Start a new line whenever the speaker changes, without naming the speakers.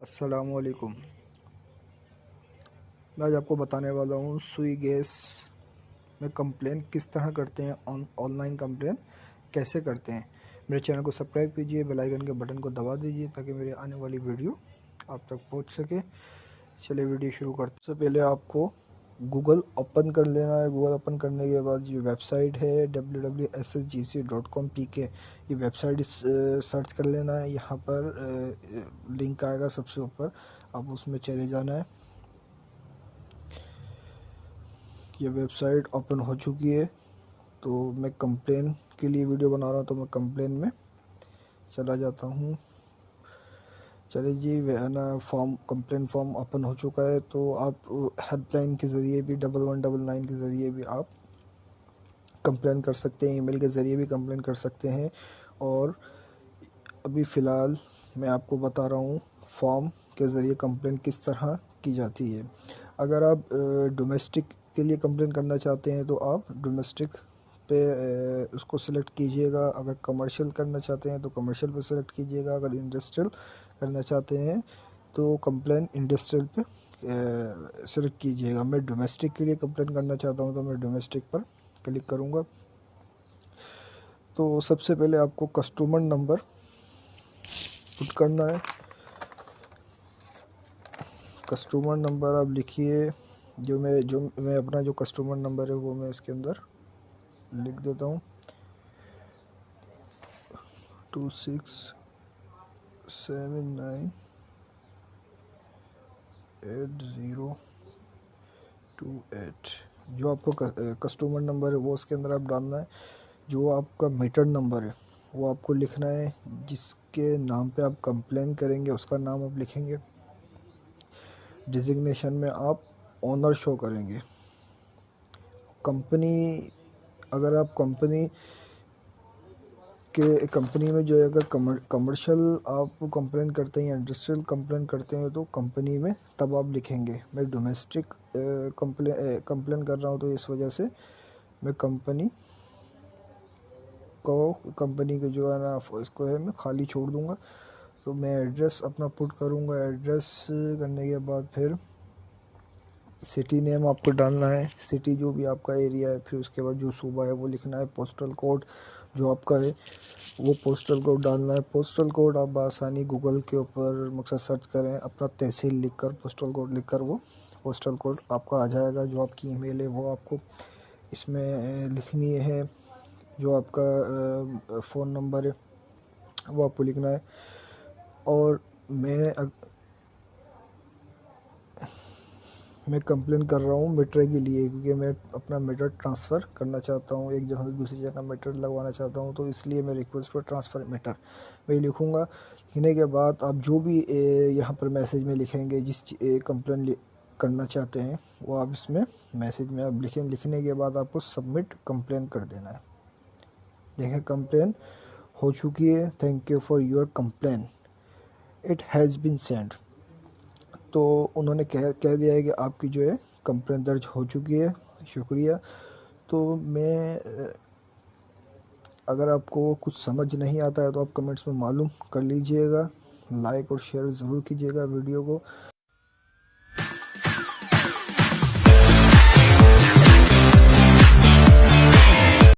अस्सलामुअलैकुम। मैं आज आपको बताने वाला हूँ सुई गैस में कंप्लेन किस तरह करते हैं। ऑनलाइन कंप्लेन कैसे करते हैं। मेरे चैनल को सब्सक्राइब कीजिए, बेल आइकन के बटन को दबा दीजिए ताकि मेरे आने वाली वीडियो आप तक पहुँच सके। चलिए वीडियो शुरू करते हैं। सबसे पहले आपको गूगल ओपन कर लेना है। गूगल ओपन करने के बाद ये वेबसाइट है www.ssgc.com pk, ये वेबसाइट सर्च कर लेना है। यहाँ पर लिंक आएगा सबसे ऊपर, आप उसमें चले जाना है। ये वेबसाइट ओपन हो चुकी है। तो मैं कंप्लेन के लिए वीडियो बना रहा हूँ, तो मैं कंप्लेन में चला जाता हूँ। चलिए जी, वह ना फॉर्म कंप्लेन फॉर्म ओपन हो चुका है। तो आप हेल्पलाइन के ज़रिए भी 1199 के ज़रिए भी आप कंप्लेन कर सकते हैं। ईमेल के ज़रिए भी कंप्लेन कर सकते हैं। और अभी फ़िलहाल मैं आपको बता रहा हूँ फॉर्म के ज़रिए कंप्लेन किस तरह की जाती है। अगर आप डोमेस्टिक के लिए कंप्लेन करना चाहते हैं तो आप डोमेस्टिक पे उसको सिलेक्ट कीजिएगा। अगर कमर्शियल करना चाहते हैं तो कमर्शियल पे सिलेक्ट कीजिएगा। अगर इंडस्ट्रियल करना चाहते हैं तो कंप्लेन इंडस्ट्रियल पे सिलेक्ट कीजिएगा। मैं डोमेस्टिक के लिए कंप्लेन करना चाहता हूँ तो मैं डोमेस्टिक पर क्लिक करूँगा। तो सबसे पहले आपको कस्टमर नंबर पुट करना है। कस्टमर नंबर आप लिखिए। जो मैं अपना जो कस्टमर नंबर है वो मैं इसके अंदर लिख देता हूँ 26798028। जो आपको कस्टमर नंबर है वो उसके अंदर आप डालना है। जो आपका मीटर नंबर है वो आपको लिखना है। जिसके नाम पे आप कंप्लेन करेंगे उसका नाम आप लिखेंगे। डिजिग्नेशन में आप ओनर शो करेंगे। कंपनी, अगर आप कंपनी में जो है, अगर कमर्शियल आप कंप्लेन करते हैं या इंडस्ट्रियल कंप्लेन करते हैं तो कंपनी में तब आप लिखेंगे। मैं डोमेस्टिक कंप्लेन कर रहा हूँ तो इस वजह से मैं कंपनी के जो है ना इसको है मैं खाली छोड़ दूँगा। तो मैं एड्रेस अपना पुट करूँगा। एड्रेस करने के बाद फिर सिटी नेम आपको डालना है, सिटी जो भी आपका एरिया है। फिर उसके बाद जो सूबा है वो लिखना है। पोस्टल कोड जो आपका है वो पोस्टल कोड डालना है। पोस्टल कोड आप आसानी गूगल के ऊपर मकसद सर्च करें, अपना तहसील लिखकर पोस्टल कोड लिखकर वो पोस्टल कोड आपका आ जाएगा। जो आपकी ईमेल है वो आपको इसमें लिखनी है। जो आपका फ़ोन नंबर है वो आपको लिखना है। और मैं कंप्लेन कर रहा हूँ मीटर के लिए, क्योंकि मैं अपना मीटर ट्रांसफ़र करना चाहता हूँ, एक जगह से दूसरी जगह मीटर लगवाना चाहता हूँ। तो इसलिए मैं रिक्वेस्ट फॉर ट्रांसफ़र मीटर मैं लिखूँगा। लिखने के बाद आप जो भी यहाँ पर मैसेज में लिखेंगे, जिस कंप्लेन करना चाहते हैं वो आप इसमें मैसेज में आप लिखें। लिखने के बाद आपको सबमिट कंप्लेन कर देना है। देखें कंप्लेन हो चुकी है। Thank you for your complain, it has been send. तो उन्होंने कह दिया है कि आपकी जो है कंप्लेन दर्ज हो चुकी है, शुक्रिया। तो मैं अगर आपको कुछ समझ नहीं आता है तो आप कमेंट्स में मालूम कर लीजिएगा। लाइक और शेयर ज़रूर कीजिएगा वीडियो को।